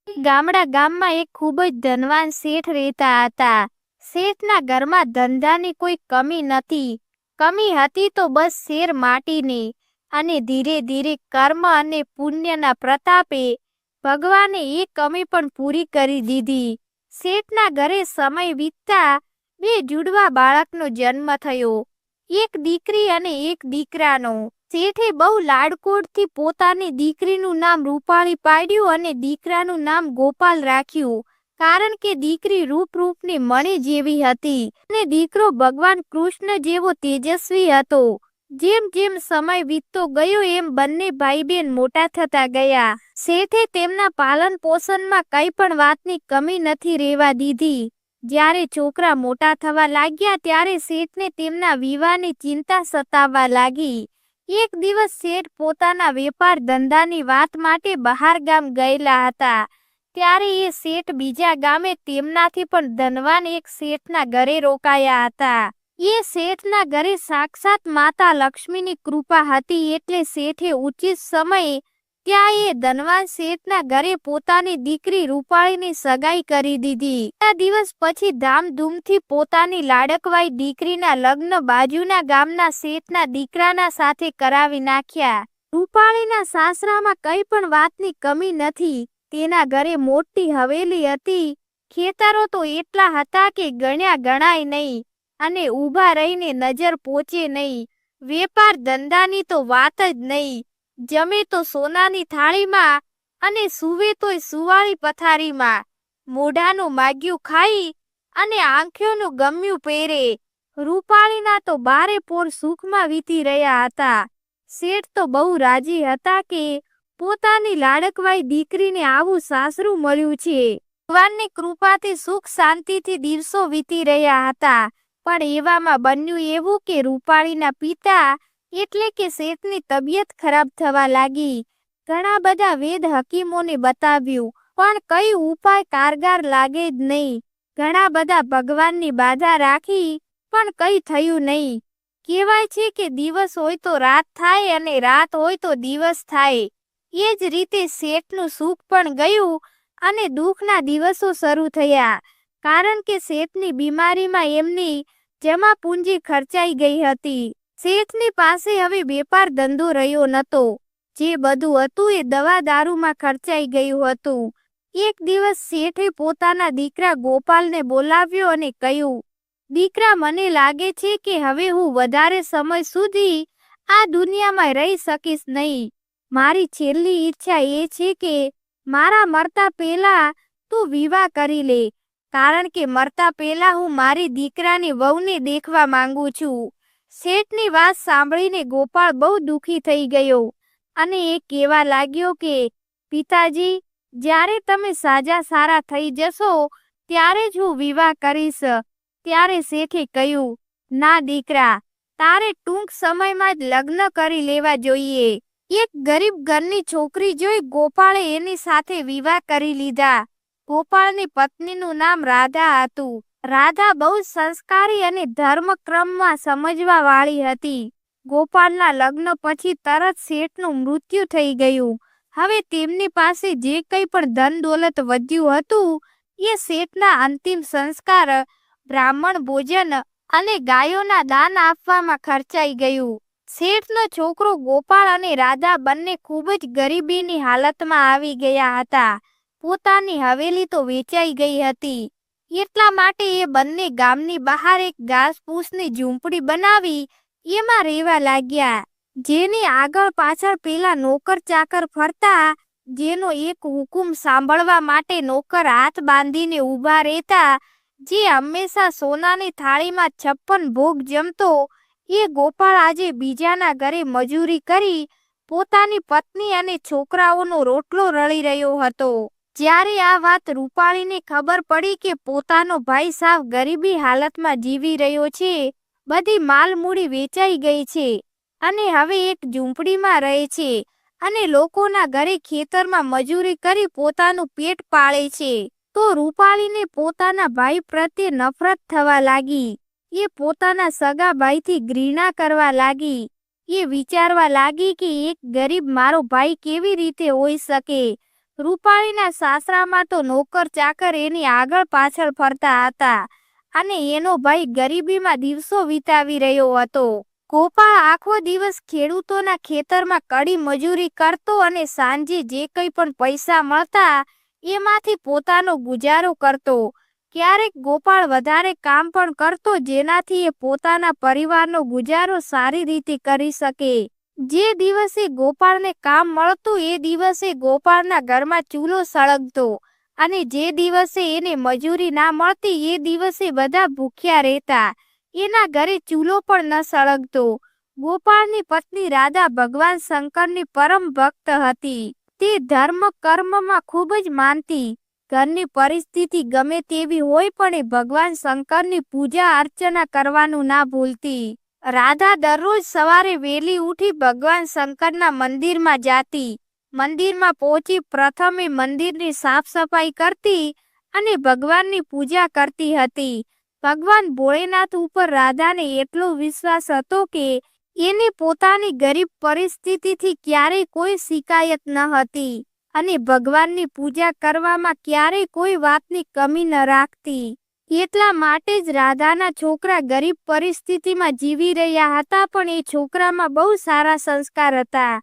ગામમાં એક ખૂબ જ ધનવાન શેઠ રહેતા હતા. શેઠના ઘરમાં ધંધાની કોઈ કમી નથી. કમી હતી તો બસ શેર માટીની. અને ધીરે ધીરે કર્મ અને પુણ્યના પ્રતાપે ભગવાને એ કમી પણ પૂરી કરી દીધી. શેઠના ઘરે સમય વીતતા બે જુડવા બાળકનો જન્મ થયો, એક દીકરી અને એક દીકરાનો. શેઠે બહુ લાડકોડથી પોતાની દીકરીનું નામ રૂપાળી પાડ્યું અને દીકરાનું નામ ગોપાલ રાખ્યું, કારણ કે દીકરી રૂપની મણી જેવી હતી અને દીકરો ભગવાન કૃષ્ણ જેવો તેજસ્વી હતો. જેમ જેમ સમય વીતતો ગયો એમ બંને ભાઈ બહેન મોટા થતા ગયા. શેઠે તેમના પાલન પોષણમાં કઈ પણ વાતની કમી નથી રહેવા દીધી. જ્યારે છોકરા મોટા થવા લાગ્યા ત્યારે શેઠને તેમના વિવાહની ચિંતા સતાવવા લાગી. એક દિવસ શેઠ પોતાના વેપાર ધંધાની વાત માટે બહાર ગામ ગયેલા હતા. ત્યારે એ શેઠ બીજા ગામે તેમનાથી પણ ધનવાન એક શેઠના ઘરે રોકાયા હતા. એ શેઠના ઘરે સાક્ષાત માતા લક્ષ્મીની કૃપા હતી, એટલે શેઠે ઉચિત સમયે ત્યાં એ ધનવાન શેઠના ઘરે પોતાની દીકરી રૂપાળીની સગાઈ કરી દીધી. આ દિવસ પછી ધામધૂમથી પોતાની લાડકવાઈ દીકરીના લગ્ન બાજુના ગામના શેઠના દીકરાના સાથે કરાવી નાખ્યા. રૂપાળીના સાસરામાં કઈ પણ વાતની કમી નથી. તેના ઘરે મોટી હવેલી હતી. ખેતરો તો એટલા હતા કે ગણ્યા ગણાય નહીં અને ઊભા રહીને નજર પહોંચે નહીં. વેપાર ધંધાની તો વાત જ નહીં. જમે તો સોનાની થાળીમાં અને સૂવે તોય સુવાળી પથારીમાં. મોઢાનું માગ્યું ખાઈ અને આંખોનું ગમ્યું પહેરે. રૂપાળીના તો બારે પોર સુખમાં વીતી રહ્યા હતા. શેઠ તો બહુ રાજી હતા કે પોતાની લાડકવાઈ દીકરીને આવું સાસરું મળ્યું છે. ભગવાનની કૃપાથી સુખ શાંતિથી દિવસો વીતી રહ્યા હતા. પણ એવામાં બન્યું એવું કે રૂપાળીના પિતા એટલે કે શેઠની તબિયત ખરાબ થવા લાગી. ઘણા બધા વેદ હકીમોને બતાવ્યું, પણ કઈ ઉપાય કારગર લાગે જ નહીં. ઘણા બધા ભગવાનની બાધા રાખી, પણ કઈ થયું નહીં. કહેવાય છે કે દિવસ હોય તો રાત થાય અને રાત હોય તો દિવસ થાય. એ જ રીતે શેઠનું સુખ પણ ગયું અને દુઃખના દિવસો શરૂ થયા, કારણ કે શેઠની બીમારીમાં એમની જમા પૂંજી ખર્ચાઈ ગઈ હતી. શેઠની પાસે હવે વેપાર ધંધો રહ્યો નહોતો. જે બધું હતું એ દવા દારૂમાં ખર્ચાઈ ગયું હતું. એક દિવસ શેઠે પોતાના દીકરા ગોપાલને બોલાવ્યો અને કહ્યું, દીકરા, મને લાગે છે કે હવે હું વધારે સમય સુધી આ દુનિયામાં રહી શકીશ નહીં. મારી છેલ્લી ઈચ્છા એ છે કે મારા મરતા પહેલા તું વિવાહ કરી લે, કારણ કે મરતા પહેલા હું મારી દીકરાની વહુને દેખવા માંગુ છું. શેઠની વાત સાંભળીને ગોપાળ બહુ દુઃખી થઈ ગયો અને એ કહેવા લાગ્યો કે પિતાજી, જ્યારે તમે સાજા સારા થઈ જશો ત્યારે જ હું વિવાહ કરીશ. ત્યારે શેઠે કહ્યું, ના દીકરા, તારે ટૂંક સમયમાં જ લગ્ન કરી લેવા જોઈએ. એક ગરીબ ઘરની છોકરી જોઈ ગોપાળે એની સાથે વિવાહ કરી લીધા. ગોપાળની પત્નીનું નામ રાધા હતું. રાધા બહુ સંસ્કારી અને ધર્મક્રમમાં સમજવા વાળી હતી. ગોપાલના લગ્ન પછી તરત શેઠનું મૃત્યુ થઈ ગયું. હવે તેમની પાસે જે કંઈ પણ ધન દોલત વધ્યું હતું એ શેઠના અંતિમ સંસ્કાર, બ્રાહ્મણ ભોજન અને ગાયોના દાન આપવામાં ખર્ચાઈ ગયું. શેઠનો છોકરો ગોપાળ અને રાધા બંને ખૂબ જ ગરીબીની હાલતમાં આવી ગયા હતા. પોતાની હવેલી તો વેચાઈ ગઈ હતી. એટલા માટે એ બંને ગામની બહાર એક ઘાસપૂસની ઝૂંપડી બનાવી એમાં રહેવા લાગ્યા. જેની આગળ પાછળ પેલા નોકર ચાકર ફરતા, જેનો એક હુકુમ સાંભળવા માટે નોકર હાથ બાંધીને ઊભા રહેતા, જે હંમેશા સોનાની થાળીમાં 56 ભોગ જમતો, એ ગોપાળ આજે બીજાના ઘરે મજૂરી કરી પોતાની પત્ની અને છોકરાઓનો રોટલો રળી રહ્યો હતો. જ્યારે આ વાત રૂપાળીને ખબર પડી કે પોતાનો ભાઈ સાવ ગરીબી હાલતમાં જીવી રહ્યો છે, બધી માલમૂડી વેચાઈ ગઈ છે અને હવે એક ઝૂંપડીમાં રહે છે અને લોકોના ઘરે ખેતરમાં મજૂરી કરી પોતાનું પેટ પાળે છે, તો રૂપાળીને પોતાના ભાઈ પ્રત્યે નફરત થવા લાગી. એ પોતાના સગા ભાઈથી ઘૃણા કરવા લાગી. એ વિચારવા લાગી કે એક ગરીબ મારો ભાઈ કેવી રીતે હોઈ શકે. રૂપાળીના સાસરામાં તો નોકર ચાકર એની આગળ પાછળ ફરતા હતા અને એનો ભાઈ ગરીબીમાં દિવસો વિતાવી રહ્યો હતો. ગોપાળ આખો દિવસ ખેડૂતોના ખેતરમાં કડી મજૂરી કરતો અને સાંજે જે કંઈ પણ પૈસા મળતા એમાંથી પોતાનો ગુજારો કરતો. ક્યારેક ગોપાળ વધારે કામ પણ કરતો જેનાથી એ પોતાના પરિવારનો ગુજારો સારી રીતે કરી શકે. જે દિવસે ગોપાળને કામ મળતું એ દિવસે ગોપાળના ઘરમાં ચૂલો સળગતો અને જે દિવસે એને મજૂરી ના મળતી એ દિવસે બધા ભૂખ્યા રહેતા. એના ઘરે ચૂલો પણ ન સળગતો. ગોપાળની પત્ની રાધા ભગવાન શંકરની પરમ ભક્ત હતી. તે ધર્મ કર્મમાં ખૂબ જ માનતી. ઘરની પરિસ્થિતિ ગમે તેવી હોય પણ એ ભગવાન શંકરની પૂજા અર્ચના કરવાનું ના ભૂલતી. રાધા દરરોજ સવારે વહેલી ઉઠી ભગવાન શંકરના મંદિરમાં જાતી. મંદિરમાં પહોંચી પ્રથમે મંદિરની સાફ સફાઈ કરતી અને ભગવાનની પૂજા કરતી હતી. ભગવાન ભોળેનાથ ઉપર રાધાને એટલો વિશ્વાસ હતો કે એને પોતાની ગરીબ પરિસ્થિતિથી ક્યારેય કોઈ શિકાયત ન હતી અને ભગવાનની પૂજા કરવામાં ક્યારેય કોઈ વાતની કમી ન રાખતી. એટલા માટે જ રાધાના છોકરા ગરીબ પરિસ્થિતિમાં જીવી રહ્યા હતા પણ એ છોકરામાં બહુ સારા સંસ્કાર હતા.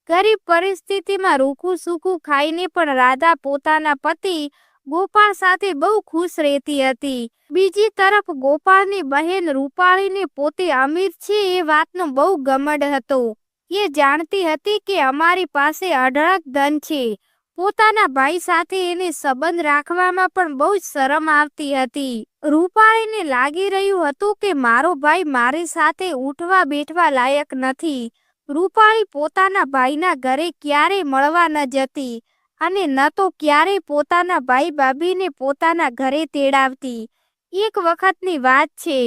ગરીબ પરિસ્થિતિમાં રૂખું સૂકું ખાઈને પણ રાધા પોતાના પતિ ગોપાળ સાથે બહુ ખુશ રહેતી હતી. બીજી તરફ ગોપાળની બહેન રૂપાળીને પોતે અમીર છે એ વાતનો બહુ ઘમંડ હતો. એ જાણતી હતી કે અમારી પાસે અઢળક ધન છે. પોતાના ભાઈ સાથે એને સંબંધ રાખવામાં પણ બહુ જ શરમ આવતી હતી. રૂપાળીને લાગી રહ્યું હતું કે મારો ભાઈ મારી સાથે ઉઠવા બેઠવા લાયક નથી. રૂપાળી પોતાના ભાઈના ઘરે ક્યારેય મળવા ન જતી અને ન તો ક્યારેય પોતાના ભાઈ ભાભીને પોતાના ઘરે તેડાવતી. એક વખતની વાત છે.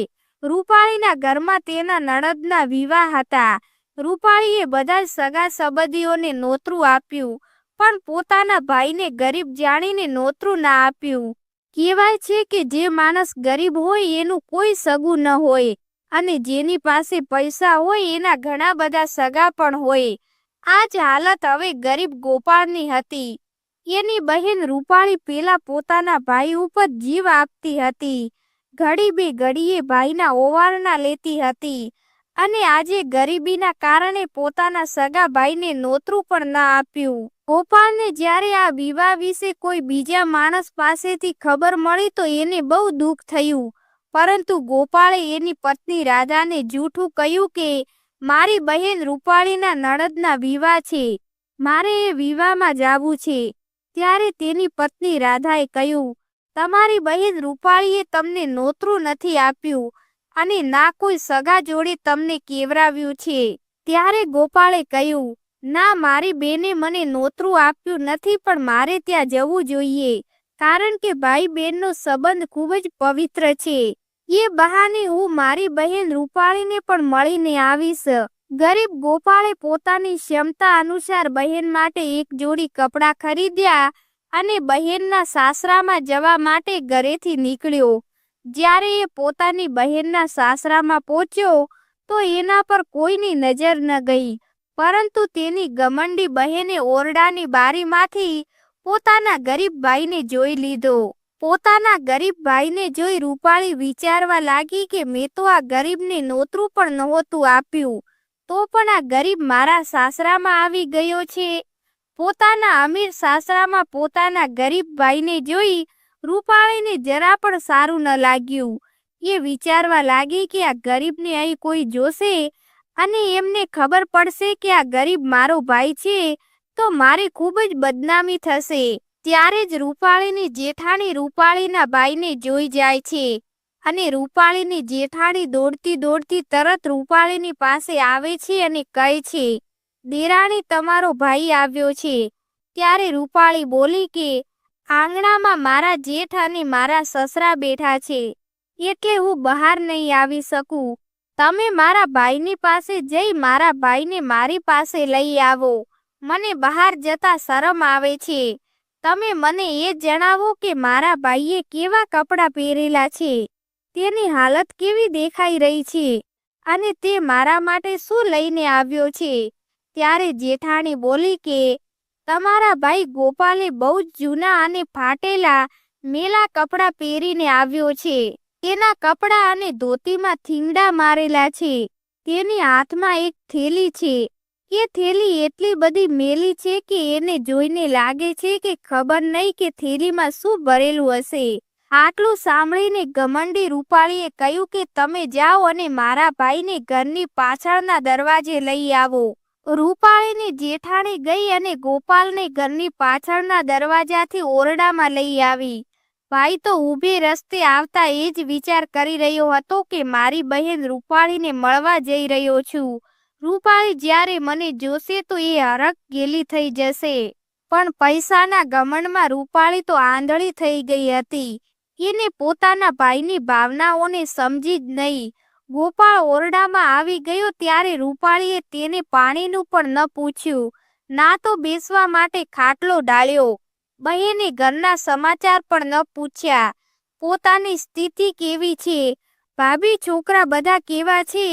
રૂપાળીના ઘરમાં તેના નણંદના વિવાહ હતા. રૂપાળીએ બધા જ સગા સંબંધીઓને નોતરું આપ્યું પણ પોતાના ભાઈને ગરીબ જાણીને નોતરું ના આપ્યું. કહેવાય છે કે જે માણસ ગરીબ હોય એનું કોઈ સગું ન હોય અને જેની પાસે પૈસા હોય એના ઘણા બધા સગા પણ હોય. આ જ હાલત હવે ગરીબ ગોપાળની હતી. એની બહેન રૂપાળી પેલા પોતાના ભાઈ ઉપર જીવ આપતી હતી. ઘડી બે ઘડીએ ભાઈના ઓવારણા લેતી હતી અને આજે ગરીબીના કારણે પોતાના સગા ભાઈને નોતરું પણ ન આપ્યું. ગોપાળને જ્યારે આ વિવાહ વિશે કોઈ બીજા માણસ પાસેથી ખબર મળી તો એને બહુ દુઃખ થયું. પરંતુ ગોપાળે એની પત્ની રાધાને જૂઠું કહ્યું કે મારી બહેન રૂપાળીના નણંદના વિવાહ છે, મારે એ વિવાહમાં જાવું છે. ત્યારે તેની પત્ની રાધાએ કહ્યું, તમારી બહેન રૂપાળીએ તમને નોતરું નથી આપ્યું અને ના કોઈ સગા જોડે તમને કેવરાવ્યું છે. ત્યારે ગોપાળે કહ્યું, ના, મારી બેને મને નોતરું આપ્યું નથી પણ મારે ત્યાં જવું જોઈએ કારણ કે ભાઈ બહેનનો સંબંધ ખૂબ જ પવિત્ર છે. એ બહાને હું મારી બહેન રૂપાળીને પણ મળીને આવીશ. ગરીબ ગોપાળે પોતાની ક્ષમતા અનુસાર બહેન માટે એક જોડી કપડાં ખરીદ્યા અને બહેનના સાસરામાં જવા માટે ઘરેથી નીકળ્યો. જ્યારે એ પોતાની બહેનના સાસરામાં પહોંચ્યો તો એના પર કોઈની નજર ન ગઈ પરંતુ તેની ઘમંડી બહેને ઓરડાની બારીમાંથી પોતાના ગરીબ ભાઈને જોઈ લીધો. પોતાના ગરીબ ભાઈને જોઈ રૂપાળી વિચારવા લાગી કે મેં તો આ ગરીબને નોતરું પણ નહોતું આપ્યું તો પણ આ ગરીબ મારા સાસરામાં આવી ગયો છે. પોતાના અમીર સાસરામાં પોતાના ગરીબ ભાઈને જોઈ રૂપાળીને જરા પણ સારું ન લાગ્યું. એ વિચારવા લાગી કે આ ગરીબને અહીં કોઈ જોશે અને એમને ખબર પડશે કે આ ગરીબ મારો ભાઈ છે તો મારી ખૂબ જ બદનામી થશે. ત્યારે જ રૂપાળીની જેઠાણી રૂપાળીના ભાઈને જોઈ જાય છે અને રૂપાળીની જેઠાણી દોડતી દોડતી તરત રૂપાળીની પાસે આવે છે અને કહે છે, દેરાણી, તમારો ભાઈ આવ્યો છે. ત્યારે રૂપાળી બોલી કે આંગણામાં મારા જેઠ અને મારા સસરા બેઠા છે એટલે હું બહાર નહીં આવી શકું. તમે મારા ભાઈની પાસે જઈ મારા ભાઈને મારી પાસે લઈ આવો. મને બહાર જતા શરમ આવે છે. તમે મને એ જણાવો કે મારા ભાઈએ કેવા કપડાં પહેરેલા છે, તેની હાલત કેવી દેખાઈ રહી છે અને તે મારા માટે શું લઈને આવ્યો છે. ત્યારે જેઠાણી બોલી કે તમારા ભાઈ ગોપાલે બહુ જ જૂના અને ફાટેલા મેલા કપડાં પહેરીને આવ્યો છે. તેના કપડાં અને ધોતીમાં થીંગડા મારેલા છે. તેની હાથમાં એક થેલી છે. એ થેલી એટલી બધી મેલી છે કે એને જોઈને લાગે છે કે ખબર નહીં કે થેલીમાં શું ભરેલું હશે. આટલું સાંભળીને ઘમંડી રૂપાળીએ કહ્યું કે તમે જાઓ અને મારા ભાઈને ઘરની પાછળના દરવાજે લઈ આવો. રૂપાળીની જેઠાણી ગઈ અને ગોપાલને ઘરની પાછળના દરવાજાથી ઓરડામાં લઈ આવી. ભાઈ તો ઊભે રસ્તે આવતા એ જ વિચાર કરી રહ્યો હતો કે મારી બહેન રૂપાળીને મળવા જઈ રહ્યો છું. રૂપાળી જ્યારે મને જોશે તો એ હરખ ગેલી થઈ જશે. પણ પૈસાના ઘમંડમાં રૂપાળી તો આંધળી થઈ ગઈ હતી. એને પોતાના ભાઈની ભાવનાઓને સમજી જ નહીં. ગોપાળ ઓરડામાં આવી ગયો ત્યારે રૂપાળીએ તેને પાણીનું પણ ન પૂછ્યું, ના તો બેસવા માટે ખાટલો ડાળ્યો. બહેને ઘરના સમાચાર પણ ન પૂછ્યા. પોતાની સ્થિતિ કેવી છે, ભાભી છોકરા બધા કેવા છે,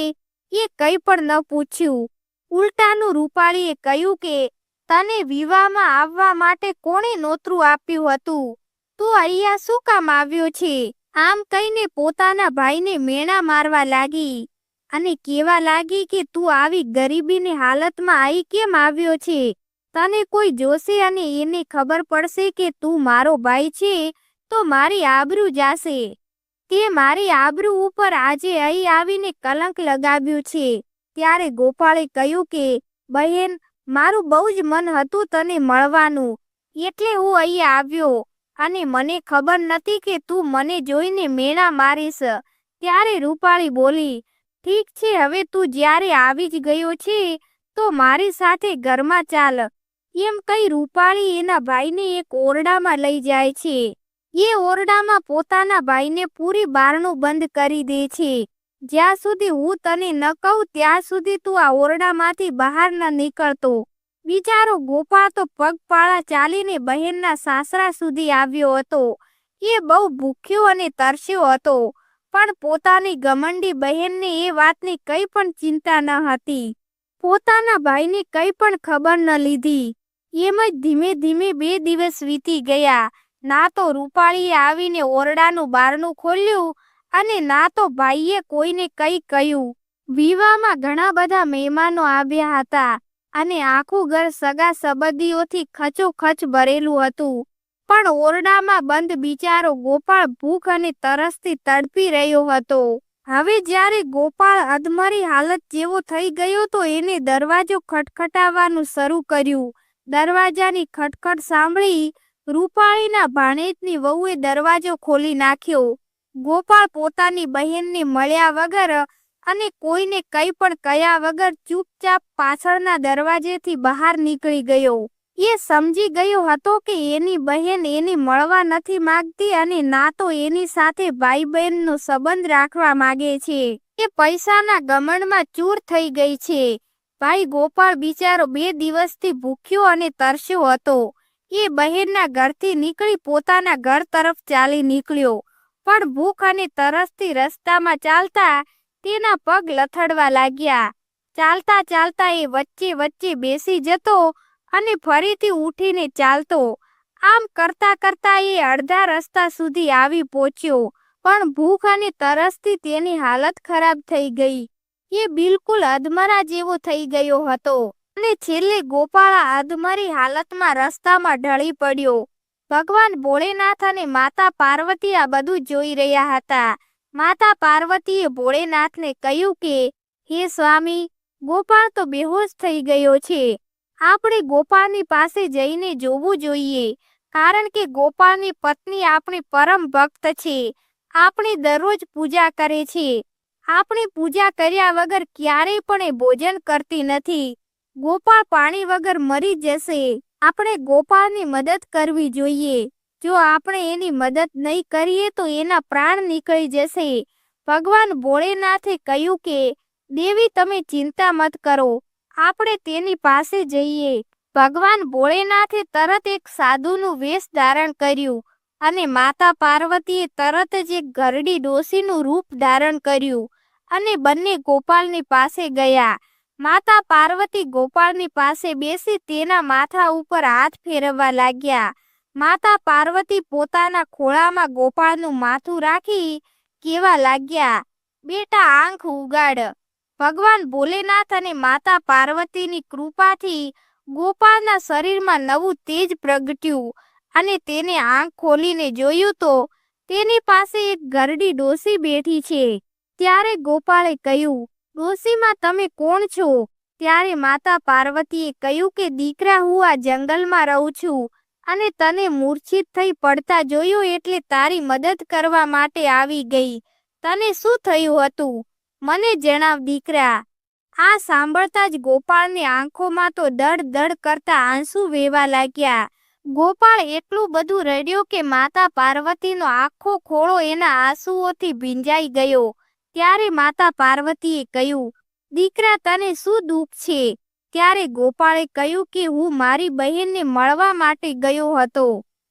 એ કંઈ પણ ન પૂછ્યું. ઉલટાનું રૂપાળીએ કહ્યું કે તને વિવાહમાં આવવા માટે કોણે નોતરું આપ્યું હતું? તું અહીંયા શું કામ આવ્યો છે? આમ કહીને પોતાના ભાઈને મેણા મારવા લાગી અને કહેવા લાગી કે તું આવી ગરીબીની હાલતમાં અહીં કેમ આવ્યો છે? તને કોઈ જોશે અને એને ખબર પડશે કે તું મારો ભાઈ છે તો મારી આબરૂ જાશે. તે મારી આબરૂ ઉપર આજે અહીં આવીને કલંક લગાવ્યું છે. ત્યારે ગોપાળે કહ્યું કે બહેન, મારું બહુ જ મન હતું તને મળવાનું, એટલે હું અહીં આવ્યો અને મને ખબર નથી કે તું મને જોઈને મેણા મારીશ. ત્યારે રૂપાળી બોલી, ઠીક છે, હવે તું જ્યારે આવી જ ગયો છે તો મારી સાથે ઘરમાં ચાલ. એમ કહી રૂપાળી એના ભાઈને એક ઓરડામાં લઈ જાય છે. એ ઓરડામાં પોતાના ભાઈને પૂરી બારણું બંધ કરી દે છે. જ્યાં સુધી હું તને ન કહું ત્યાં સુધી તું આ ઓરડામાંથી બહાર ન નીકળતો. બિચારો ગોપાળ તો પગપાળા ચાલીને બહેનના સાસરા સુધી આવ્યો હતો. એ બહુ ભૂખ્યો અને તરસ્યો હતો, પણ પોતાની ઘમંડી બહેનને એ વાતની કંઈ પણ ચિંતા ન હતી. પોતાના ભાઈને કંઈ પણ ખબર ન લીધી. એમ જ ધીમે ધીમે 2 દિવસ વીતી ગયા. ના તો રૂપાળીએ આવીને ઓરડાનું બારણું ખોલ્યું અને ના તો ભાઈએ કોઈને કંઈ કહ્યું. વિવાહમાં ઘણા બધા મહેમાનો આવ્યા હતા અને આખું ઘર સગા સંબંધીઓથી ખચોખચ ભરેલું હતું. પણ ઓરડામાં બંધ બિચારો ગોપાળ ભૂખ અને તરસથી તડપી રહ્યો હતો. હવે જ્યારે ગોપાળ અધમરી હાલત જેવો થઈ ગયો તો એને દરવાજો ખટખટાવવાનું શરૂ કર્યું. દરવાજાની ખટખટ સાંભળી રૂપાળીના ભાણેજની વહુએ દરવાજો ખોલી નાખ્યો. ગોપાળ પોતાની બહેનને મળ્યા વગર અને કોઈને કંઈ પણ કહ્યા વગર ચૂપચાપ પાછળના દરવાજેથી બહાર નીકળી ગયો. એ સમજી ગયો હતો કે એની બહેન એને મળવા નથી માંગતી અને ના તો એની સાથે ભાઈ બહેનનો સંબંધ રાખવા માંગે છે. એ પૈસાના ઘમંડમાં ચૂર થઈ ગઈ છે. ભાઈ ગોપાળ બિચારો 2 દિવસથી ભૂખ્યો અને તરસ્યો હતો. એ બહેનના ઘરથી નીકળી પોતાના ઘર તરફ ચાલી નીકળ્યો. પણ ભૂખ અને તરસથી રસ્તામાં ચાલતા તેના પગ લથડવા લાગ્યા. ચાલતા ચાલતા એ વચ્ચે વચ્ચે બેસી જતો અને ફરીથી ઉઠીને ચાલતો. આમ કરતા કરતા એ અડધા રસ્તા સુધી આવી પહોંચ્યો. પણ ભૂખ અને તરસથી તેની હાલત ખરાબ થઈ ગઈ. એ બિલકુલ અધમરા જેવો થઈ ગયો હતો અને છેલ્લે ગોપાળ અધમરી હાલતમાં રસ્તામાં ઢળી પડ્યો. ભગવાન ભોળેનાથ અને માતા પાર્વતી આ બધું જોઈ રહ્યા હતા. માતા પાર્વતીએ ભોળેનાથને કહ્યું કે હે સ્વામી, ગોપાળ તો બેહોશ થઈ ગયો છે. આપણે ગોપાળની પાસે જઈને જોવું જોઈએ, કારણ કે ગોપાળની પત્ની આપણી પરમ ભક્ત છે. આપણી દરરોજ પૂજા કરે છે. આપણી પૂજા કર્યા વગર ક્યારેય પણ એ ભોજન કરતી નથી. ગોપાળ પાણી વગર મરી જશે. આપણે ગોપાળની મદદ કરવી જોઈએ. જો આપણે એની મદદ નહીં કરીએ તો એના પ્રાણ નીકળી જશે. ભગવાન ભોળેનાથે કહ્યું કે દેવી, તમે ચિંતા મત કરો, આપણે તેની પાસે જઈએ. ભગવાન ભોળેનાથે તરત એક સાધુનું વેશ ધારણ કર્યું અને માતા પાર્વતીએ તરત જ એક ઘરડી ડોશીનું રૂપ ધારણ કર્યું અને બંને ગોપાળની પાસે ગયા. માતા પાર્વતી ગોપાળની પાસે બેસી તેના માથા ઉપર હાથ ફેરવવા લાગ્યા. માતા પાર્વતી પોતાના ખોળામાં ગોપાળનું માથું રાખી કહેવા લાગ્યા, બેટા આંખ ઉગાડ. ભગવાન ભોલેનાથ અને માતા પાર્વતીની કૃપાથી ગોપાળના શરીરમાં નવું તેજ પ્રગટ્યું અને તેને આંખ ખોલીને જોયું તો તેની પાસે એક ઘરડી ડોસી બેઠી છે. ત્યારે ગોપાળે કહ્યું, ડોસીમાં તમે કોણ છો? ત્યારે માતા પાર્વતીએ કહ્યું કે દીકરા, હું આ જંગલમાં રહું છું અને તને મૂર્છિત થઈ પડતા જોયો એટલે તારી મદદ કરવા માટે આવી ગઈ. તને શું થયું હતું? મને જણાવ દીકરા. આ સાંભળતા જ ગોપાળની આંખોમાં તો દડ દડ કરતા આંસુ વહેવા લાગ્યા. ગોપાળ એટલું બધું રડ્યો કે માતા પાર્વતીનો આખો ખોળો એના આંસુઓથી ભીંજાઈ ગયો. ત્યારે માતા પાર્વતીએ કહ્યું, દીકરા તને શું દુઃખ છે? ત્યારે ગોપાળે કહ્યું કે હું મારી બહેનને મળવા માટે ગયો હતો.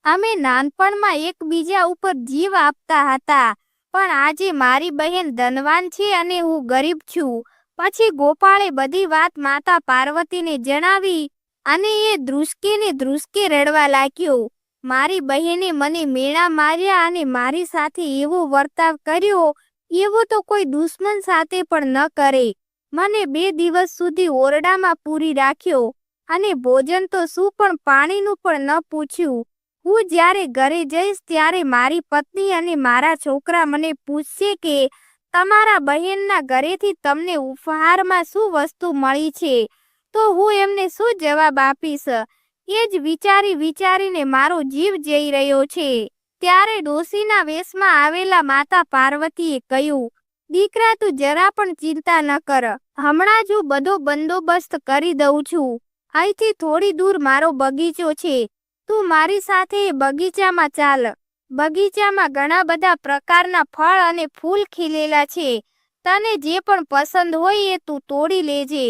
અમે નાનપણમાં એકબીજા ઉપર જીવ આપતા હતા, પણ આજે મારી બહેન ધનવાન છે અને હું ગરીબ છું. પછી ગોપાળે બધી વાત માતા પાર્વતીને જણાવી અને એ ધ્રુસકે રડવા લાગ્યો. મારી બહેને મને મેણા માર્યા અને મારી સાથે એવો વર્તાવ કર્યો, એવો તો કોઈ દુશ્મન સાથે પણ ન કરે. મને 2 દિવસ સુધી ઓરડામાં પૂરી રાખ્યો અને ભોજન તો શું પણ પાણીનું પણ ન પૂછ્યું. હું જ્યારે ઘરે જઈશ ત્યારે મારી પત્ની અને મારા છોકરા મને પૂછશે કે તમારા બહેનના ઘરેથી તમને ઉપહારમાં શું વસ્તુ મળી છે, તો હું એમને શું જવાબ આપીશ? એ જ વિચારીને મારો જીવ જઈ રહ્યો છે. ત્યારે ડોશીના વેશમાં આવેલા માતા પાર્વતીએ કહ્યું, દીકરા તું જરા પણ ચિંતા ન કર. હમણાં જ હું બધો બંદોબસ્ત કરી દઉં છું. અહીંથી થોડી દૂર મારો બગીચો છે. તું મારી સાથે બગીચામાં ચાલ. બગીચામાં ઘણા બધા પ્રકારના ફળ અને ફૂલ ખીલેલા છે. તને જે પણ પસંદ હોય એ તું તોડી લેજે.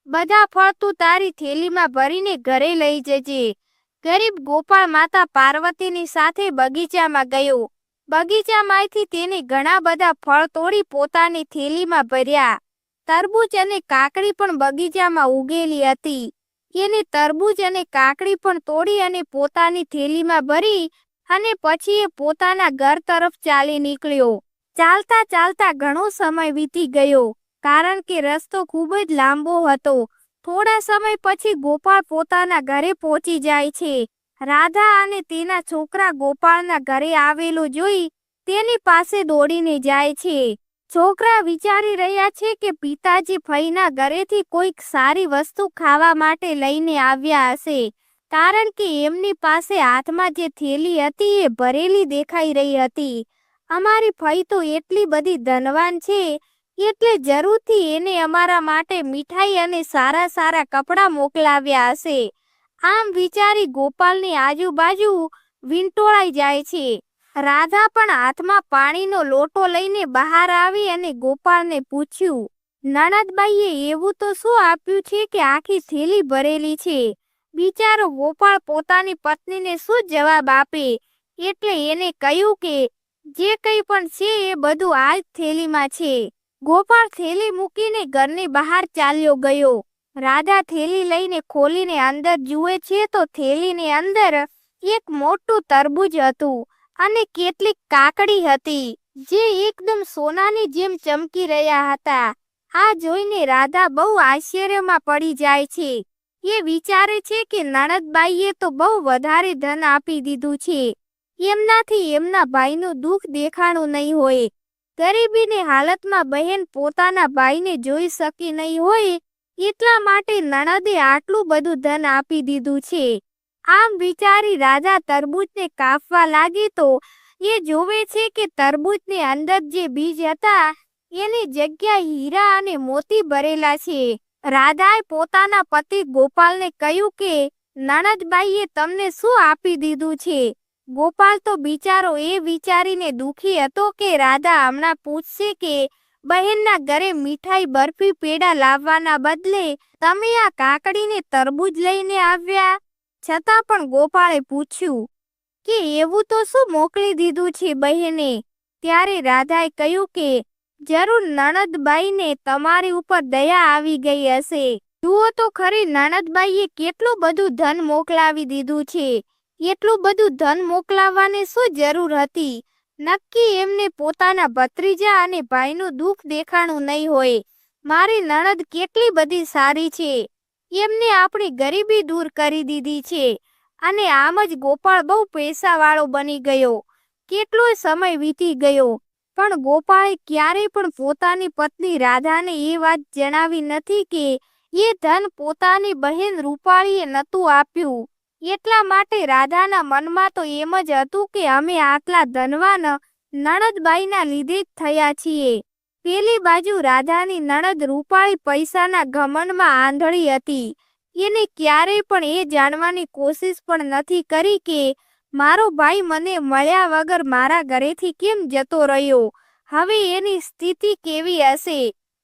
બધા ફળ તું તારી થેલીમાં ભરીને ઘરે લઈ જજે. ગરીબ ગોપાળ માતા પાર્વતીની સાથે બગીચામાં ગયો. બગીચામાંથી તેને ઘણા બધા ફળ તોડી પોતાની થેલીમાં ભર્યા. તરબૂચ અને કાકડી પણ બગીચામાં ઉગેલી હતી. એને તરબૂચ અને કાકડી પણ તોડી અને પોતાની થેલીમાં ભરી અને પછી એ પોતાના ઘર તરફ ચાલી નીકળ્યો. ચાલતા ચાલતા ઘણો સમય વીતી ગયો, કારણ કે રસ્તો ખૂબ જ લાંબો હતો. થોડા સમય પછી ગોપાળ પોતાના ઘરે પહોંચી જાય છે. રાધા અને તેના છોકરા ગોપાળના ઘરે આવેલો જોઈ તેની પાસે દોડીને જાય છે. છોકરા વિચારી રહ્યા છે કે પિતાજી ફઈના ઘરેથી કોઈક સારી વસ્તુ ખાવા માટે લઈને આવ્યા હશે, કારણ કે એમની પાસે હાથમાં જે થેલી હતી એ ભરેલી દેખાઈ રહી હતી. અમારી ફઈ તો એટલી બધી ધનવાન છે, એટલે જરૂરથી એને અમારા માટે મીઠાઈ અને સારા સારા કપડાં મોકલાવ્યા હશે. આમ વિચારી ગોપાલની આજુબાજુ વીંટોળાઈ જાય છે. રાધા પણ હાથમાં પાણીનો લોટો લઈને બહાર આવી અને ગોપાળને પૂછ્યું, નણદબાઈએ એવું તો શું આપ્યું છે કે આખી થેલી ભરેલી છે? બિચારો ગોપાળ પોતાની પત્નીને શું જવાબ આપે, એટલે એને કહ્યું કે જે કંઈ પણ છે એ બધું આ જ થેલીમાં છે. ગોપાળ થેલી મૂકીને ઘરની બહાર ચાલ્યો ગયો. રાધા થેલી લઈને ખોલીને અંદર જુએ છે તો થેલીની અંદર એક મોટું તરબૂચ હતું અને કેટલીક કાકડી હતી, જે એકદમ સોનાની જેમ ચમકી રહ્યા હતા. આ જોઈને રાધા બહુ આશ્ચર્યમાં પડી જાય છે. એ વિચારે છે કે નણદબાઈએ તો બહુ વધારે ધન આપી દીધું છે. એમનાથી એમના ભાઈનું દુઃખ દેખાણું નહીં હોય. ગરીબીની હાલતમાં બહેન પોતાના ભાઈને જોઈ શકી નહીં હોય, એટલા માટે નણદે આટલું બધું ધન આપી દીધું છે. આમ વિચારી રાધા તરબૂચને કાપવા લાગી તો એ જોવે છે કે તરબૂચની અંદર જે બીજ હતા એની જગ્યા હીરા અને મોતી ભરેલા છે. રાધાએ પોતાના પતિ ગોપાલને કહ્યું કે નણદબાઈએ તમને શું આપી દીધું છે? ગોપાલ તો બિચારો એ વિચારીને દુઃખી હતો કે રાધા હમણાં પૂછશે કે બહેનના ઘરે મીઠાઈ બરફી પેડા લાવવાના બદલે તમે આ કાકડીને તરબૂચ લઈને આવ્યા. છતાં પણ ગોપાળે પૂછ્યું કે એવું તો શું મોકલી દીધું છે બહેને? ત્યારે રાધાએ કહ્યું કે જરૂર નણદબાઈને તમારી ઉપર દયા આવી ગઈ હશે. જુઓ તો ખરી, નણદબાઈએ કેટલું બધું ધન મોકલાવી દીધું છે. એટલું બધું ધન મોકલાવવાની શું જરૂર હતી? નક્કી એમને પોતાના ભત્રીજા અને ભાઈનું દુઃખ દેખાણું નહીં હોય. મારી નણદ કેટલી બધી સારી છે. એમને આપણી ગરીબી દૂર કરી દીધી છે. અને આમ જ ગોપાળ બહુ પૈસાવાળો બની ગયો. કેટલોય સમય વીતી ગયો, પણ ગોપાળે ક્યારેય પણ પોતાની પત્ની રાધાને એ વાત જણાવી નથી કે એ ધન પોતાની બહેન રૂપાળીએ નહોતું આપ્યું. એટલા માટે રાધાના મનમાં તો એમ જ હતું કે અમે આટલા ધનવાન નણદબાઈના લીધે જ થયા છીએ. પેલી બાજુ રાધાની નણદ રૂપાળી પૈસાના ઘમંડમાં આંધળી હતી. એને ક્યારેય પણ એ જાણવાની કોશિશ પણ નથી કરી કે મારો ભાઈ મને મળ્યા વગર મારા ઘરેથી કેમ જતો રહ્યો. હવે એની સ્થિતિ કેવી હશે?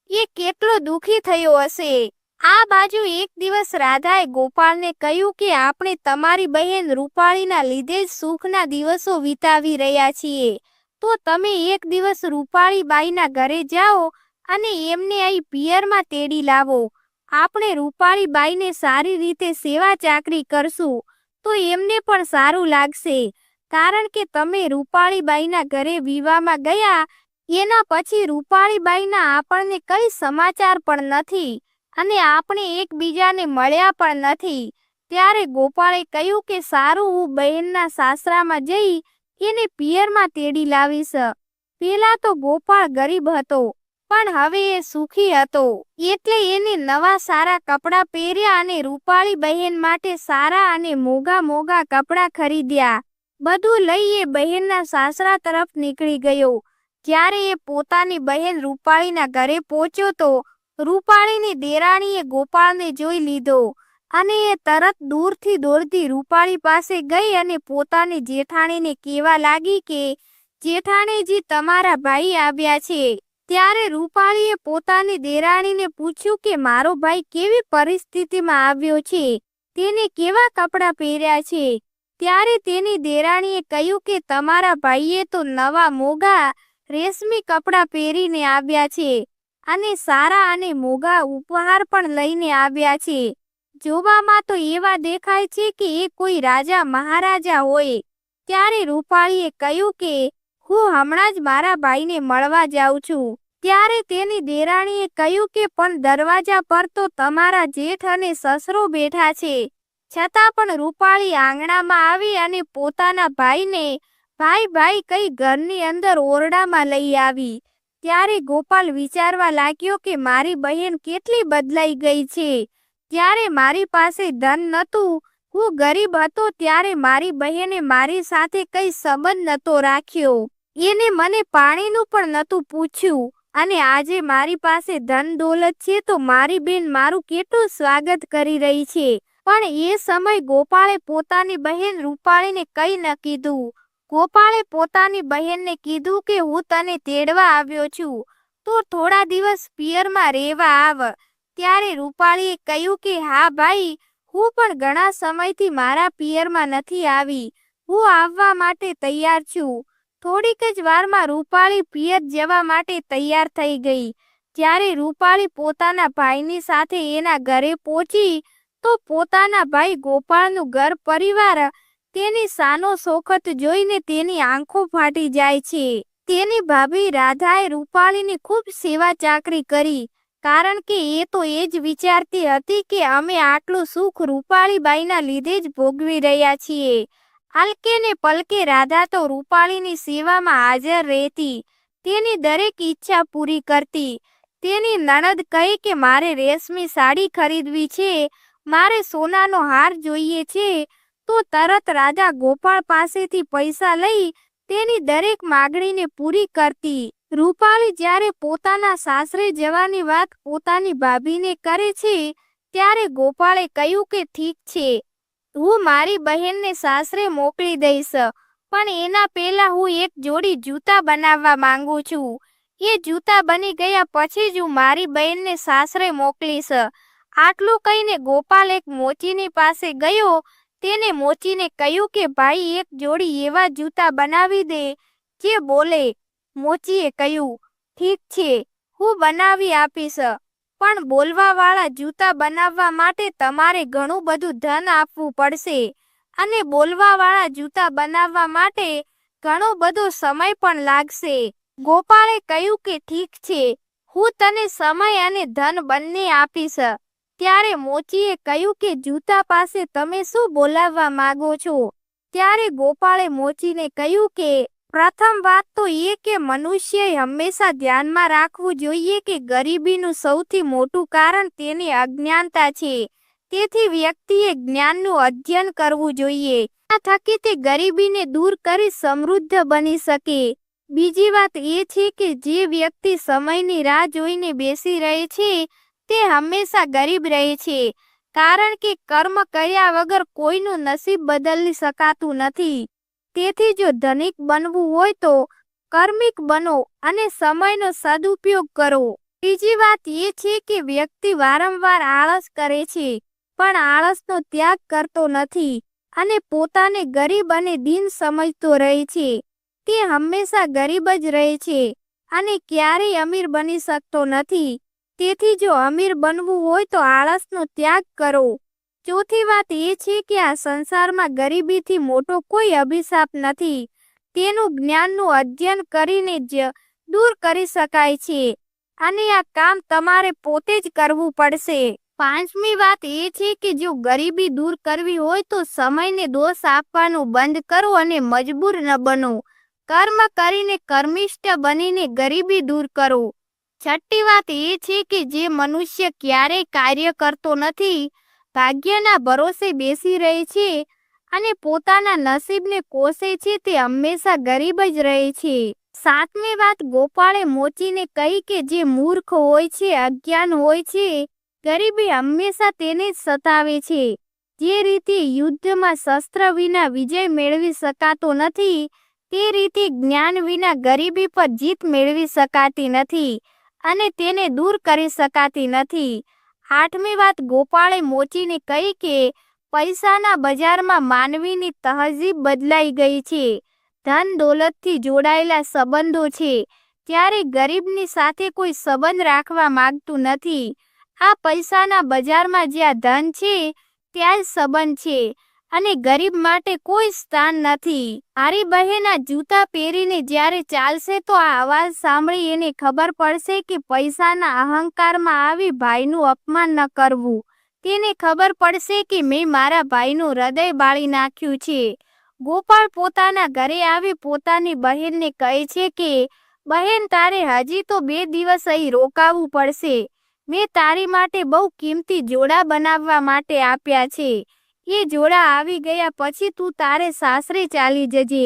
એ કેટલો દુઃખી થયો હશે. આ બાજુ એક દિવસ રાધાએ ગોપાળને કહ્યું કે આપણે તમારી બહેન રૂપાળીના લીધે જ સુખના દિવસો વિતાવી રહ્યા છીએ. તો તમે એક દિવસ રૂપાળીબાઈના ઘરે જાઓ અને એમને અહીં પિયરમાં તેડી લાવો. આપણે રૂપાળીબાઈને સારી રીતે સેવા ચાકરી કરશું તો એમને પણ સારું લાગશે. કારણ કે તમે રૂપાળીબાઈના ઘરે વિવાહમાં ગયા એના પછી રૂપાળીબાઈના આપણને કઈ સમાચાર પણ નથી અને આપણે એકબીજાને મળ્યા પણ નથી. ત્યારે ગોપાળે કહ્યું કે સારું, હું બહેનના સાસરામાં જઈ એને પિયરમાં તેડી લાવીશ. પેલા તો ગોપાળ ગરીબ હતો, પણ હવે એ સુખી હતો. એટલે એને નવા સારા કપડાં પહેર્યા અને રૂપાળી બહેન માટે સારા અને મોંઘા મોંઘા કપડાં ખરીદ્યા. બધું લઈ એ બહેનના સાસરા તરફ નીકળી ગયો. જ્યારે એ પોતાની બહેન રૂપાળીના ઘરે પહોંચ્યો તો રૂપાળીની દેરાણીએ ગોપાળને જોઈ લીધો અને એ તરત દૂરથી દોડતી રૂપાળી પાસે ગઈ અને પોતાની જેઠાણીને કહેવા લાગી કે જેઠાણીજી, તમારા ભાઈ આવ્યા છે. ત્યારે રૂપાળીએ પોતાની દેરાણીને પૂછ્યું કે મારો ભાઈ કેવી પરિસ્થિતિમાં આવ્યો છે, તેને કેવા કપડાં પહેર્યા છે. ત્યારે તેની દેરાણીએ કહ્યું કે તમારા ભાઈએ તો નવા મોંઘા રેશમી કપડાં પહેરીને આવ્યા છે અને સારા અને મોંઘા ઉપહાર પણ લઈને આવ્યા છે. જોવામાં તો એવા દેખાય છે કે એ કોઈ રાજા મહારાજા હોય. ત્યારે રૂપાળીએ કહ્યું કે હું હમણાં જ મારા ભાઈને મળવા જાઉં છું. ત્યારે તેની દેરાણીએ કહ્યું કે પણ દરવાજા પર તો તમારા જેઠ અને સસરો બેઠા છે. છતાં પણ રૂપાળી આંગણામાં આવી અને પોતાના ભાઈને ભાઈ ભાઈ કઈ ઘરની અંદર ઓરડામાં લઈ આવી. ત્યારે ગોપાલ વિચારવા લાગ્યો કે મારી બહેન કેટલી બદલાઈ ગઈ છે. ત્યારે મારી પાસે ધન નહોતું, હું ગરીબ હતો, ત્યારે મારી બહેને મારી સાથે કઈ સંબંધ નહોતો રાખ્યો. એને મને પાણીનું પણ નહોતું પૂછ્યું અને આજે મારી પાસે ધન દોલત છે તો મારી બેન મારું કેટલું સ્વાગત કરી રહી છે. પણ એ સમય ગોપાળે પોતાની બહેન રૂપાળીને કઈ ન કીધું. ગોપાળે પોતાની બહેનને કીધું કે હું તને તેડવા આવ્યો છું, તો થોડા દિવસ પિયરમાં રહેવા આવ. ત્યારે રૂપાળીએ કહ્યું કે હા ભાઈ, હું પણ ઘણા સમયથી મારા પિયરમાં નથી આવી. હું આવવા માટે તૈયાર છું. થોડીક જ વારમાં રૂપાળી પિયર જવા માટે તૈયાર થઈ ગઈ. જ્યારે રૂપાળી પોતાના ભાઈની સાથે એના ઘરે પહોંચી તો પોતાના ભાઈ ગોપાળનું ઘર પરિવાર તેની શાનો શોકત જોઈને તેની આંખો ફાટી જાય છે. તેની ભાભી રાધાએ રૂપાળીની ખૂબ સેવા ચાકરી કરી, કારણ કે એ તો એ જ વિચારતી હતી કે અમે આટલું સુખ રૂપાળીબાઈના લીધે જ ભોગવી રહ્યા છીએ. હલકે ને પલકે રાધા તો રૂપાળીની સેવામાં હાજર રહેતી, તેની દરેક ઈચ્છા પૂરી કરતી. તેની નણદ કહે કે મારે રેશમી સાડી ખરીદવી છે, મારે સોનાનો હાર જોઈએ છે, તો તરત રાધા ગોપાળ પાસેથી પૈસા લઈ તેની દરેક માગણીને પૂરી કરતી. રૂપાળી જ્યારે પોતાના સાસરે જવાની વાત પોતાની ભાભીને કરે છે ત્યારે ગોપાળે કહ્યું કે ઠીક છે, હું મારી બહેનને સાસરે મોકલી દઈશ, પણ એના પહેલા હું એક જોડી જૂતા બનાવવા માંગુ છું. એ જૂતા બની ગયા પછી જ હું મારી બહેનને સાસરે મોકલીશ. આટલું કહીને ગોપાલ એક મોચીની પાસે ગયો. તેને મોચીને કહ્યું કે ભાઈ, એક જોડી એવા જૂતા બનાવી દે જે બોલે. મોચીએ કહ્યું, ઠીક છે, હું બનાવી આપીશ, પણ બોલવાવાળા જૂતા બનાવવા માટે તમારે ઘણું બધું ધન આપવું પડશે અને બોલવાવાળા જૂતા બનાવવા માટે ઘણો બધો સમય પણ લાગશે. ગોપાળે કહ્યું કે ઠીક છે, હું તને સમય અને ધન બંને આપીશ. ત્યારે મોચીએ કહ્યું કે જૂતા પાસે તમે શું બોલાવવા માંગો છો? ત્યારે ગોપાળે મોચીને કહ્યું કે પ્રથમ વાત તો એ કે મનુષ્યએ હંમેશા ધ્યાનમાં રાખવું જોઈએ કે ગરીબીનું સૌથી મોટું કારણ તેની અજ્ઞાનતા છે. તેથી વ્યક્તિએ જ્ઞાનનું અધ્યયન કરવું જોઈએ. આ થકી તે ગરીબીને દૂર કરી સમૃદ્ધ બની શકે. બીજી વાત એ છે કે જે વ્યક્તિ સમયની રાહ જોઈને બેસી રહે છે તે હંમેશા ગરીબ રહે છે, કારણ કે કર્મ કર્યા વગર કોઈનું નસીબ બદલી શકાતું નથી. તેથી જો ધનિક બનવું હોય તો કર્મિક બનો અને સમયનો સદુપયોગ કરો. ત્રીજી વાત એ છે કે વ્યક્તિ વારંવાર આળસ કરે છે પણ આળસનો ત્યાગ કરતો નથી અને પોતાને ગરીબ અને દીન સમજતો રહે છે. તે હંમેશા ગરીબ જ રહે છે અને ક્યારેય અમીર બની શકતો નથી. તેથી જો અમીર બનવું હોય તો આળસનો ત્યાગ કરો. ચોથી વાત એ છે કે આ સંસારમાં ગરીબીથી મોટો કોઈ અભિશાપ નથી. તેનું જ્ઞાનનું અધ્યયન કરીને જ દૂર કરી શકાય છે અને આ કામ તમારે પોતે જ કરવું પડશે. પાંચમી વાત એ છે કે જો ગરીબી દૂર કરવી હોય તો સમયને દોષ આપવાનું બંધ કરો અને મજબૂર ન બનો. કર્મ કરીને કર્મિષ્ઠ બનીને ગરીબી દૂર કરો. છઠ્ઠી વાત એ છે કે જે મનુષ્ય ક્યારેય કાર્ય કરતો નથી, ભાગ્યના ભરોસે બેસી રહે છે અને પોતાના નસીબને કોસે છે તે હંમેશા ગરીબ જ રહે છે. સાતમી વાત ગોપાળે મોચીને કહી કે જે મૂર્ખ હોય છે, અજ્ઞાન હોય છે, ગરીબી હંમેશા તેને જ સતાવે છે. જે રીતે યુદ્ધમાં શસ્ત્ર વિના વિજય મેળવી શકાતો નથી, તે રીતે જ્ઞાન વિના ગરીબી પર જીત મેળવી શકાતી નથી અને તેને દૂર કરી શકાતી નથી. આઠમી વાત ગોપાળે મોચીને કહી કે પૈસાના બજારમાં માનવીની તહજીબ બદલાઈ ગઈ છે. ધન દોલતથી જોડાયેલા સંબંધો છે, ત્યારે ગરીબની સાથે કોઈ સંબંધ રાખવા માંગતું નથી. આ પૈસાના બજારમાં જ્યાં ધન છે ત્યાં જ સંબંધ છે અને ગરીબ માટે કોઈ સ્થાન નથી. મારી બહેના જૂતા પહેરીને જ્યારે ચાલશે તો આ અવાજ સાંભળી એને ખબર પડશે કે પૈસાના અહંકારમાં આવી ભાઈનું અપમાન ન કરવું. તેને ખબર પડશે કે મેં મારા ભાઈનું હૃદય બાળી નાખ્યું છે. ગોપાળ પોતાના ઘરે આવી પોતાની બહેનને કહે છે કે બહેન, તારે હજી તો 2 દિવસ અહીં રોકાવું પડશે. મેં તારી માટે બહુ કિંમતી જોડા બનાવવા માટે આપ્યા છે. એ જોડા આવી ગયા પછી તું તારે સાસરે ચાલી જજે.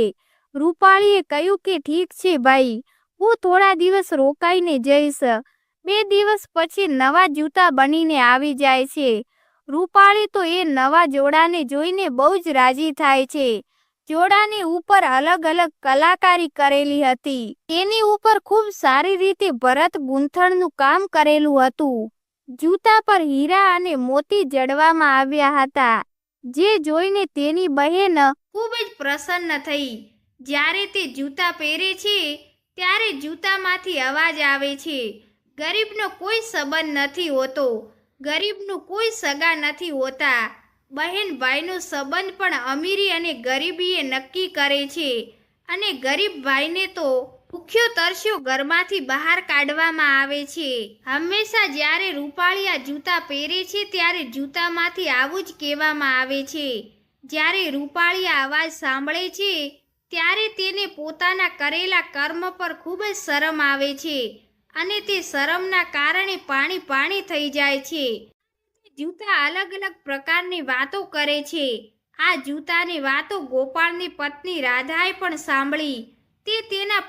રૂપાળીએ કહ્યું કે ઠીક છે ભાઈ, હું થોડા દિવસ રોકાઈને જઈશ. 2 દિવસ પછી નવા જૂતા બનીને આવી જાય છે. રૂપાળી તો એ નવા જોડાને જોઈને બહુ જ રાજી થાય છે. જોડાની ઉપર અલગ અલગ કલાકારી કરેલી હતી. તેની ઉપર ખૂબ સારી રીતે ભરત ગૂંથણનું કામ કરેલું હતું. જૂતા પર હીરા અને મોતી જડવામાં આવ્યા હતા, જે જોઈને તેની બહેન ખૂબ જ પ્રસન્ન થઈ. જ્યારે તે જૂતા પહેરે છે ત્યારે જૂતામાંથી અવાજ આવે છે. ગરીબનો કોઈ સંબંધ નથી હોતો, ગરીબનું કોઈ સગા નથી હોતા. બહેન ભાઈનો સંબંધ પણ અમીરી અને ગરીબીએ નક્કી કરે છે અને ગરીબ ભાઈને તો ભૂખ્યો તરસ્યો ઘરમાંથી બહાર કાઢવામાં આવે છે. હંમેશા જ્યારે રૂપાળી આ જૂતા પહેરે છે ત્યારે જૂતામાંથી આવું જ કહેવામાં આવે છે. જ્યારે રૂપાળી આ અવાજ સાંભળે છે ત્યારે તેને પોતાના કરેલા કર્મ પર ખૂબ જ શરમ આવે છે અને તે શરમના કારણે પાણી પાણી થઈ જાય છે. જૂતા અલગ અલગ પ્રકારની વાતો કરે છે. આ જૂતાની વાતો ગોપાળની પત્ની રાધાએ પણ સાંભળી. તે તેના